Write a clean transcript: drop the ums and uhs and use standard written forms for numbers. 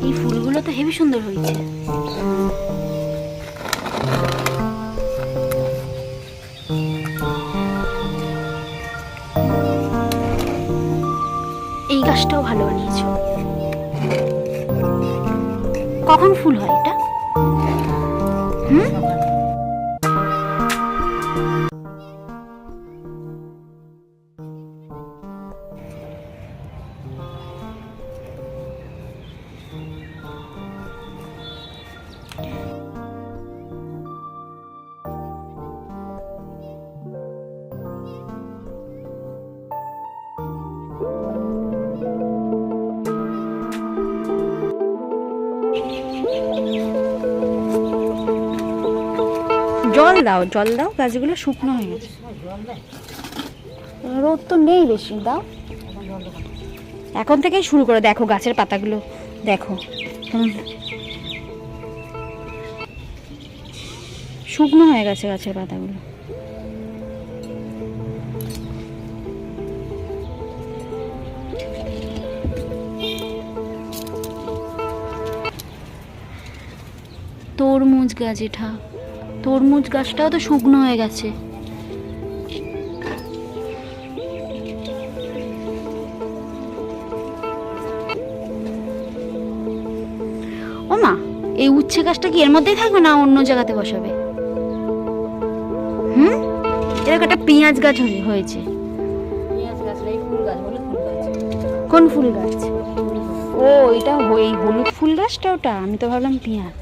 এই ফুলগুলো তো হেবি সুন্দর হয়েছে। এই গাছটাও ভালো বানিয়েছো। কখন ফুল হয় এটা? জল দাও, জল দাও, গাছগুলো শুকনো হয়ে গেছে। রোদ তো নেই বেশি, দাও। এখন থেকেই শুরু করে দেখো গাছের পাতাগুলো, দেখো শুকনো হয়ে গেছে গাছের পাতাগুলো। তরমুজ গাছ, এটা তরমুজ গাছটাও তো শুকনো হয়ে গেছে। ও মা, এই উচ্ছে গাছটা কি এর মধ্যেই থাকবে না অন্য জায়গাতে বসাবে? এরকম একটা পেঁয়াজ গাছ হয়েছে। কোন ফুল গাছ? ও, এটা এই হলুদ ফুল গাছটা, ওটা আমি তো ভাবলাম পেঁয়াজ।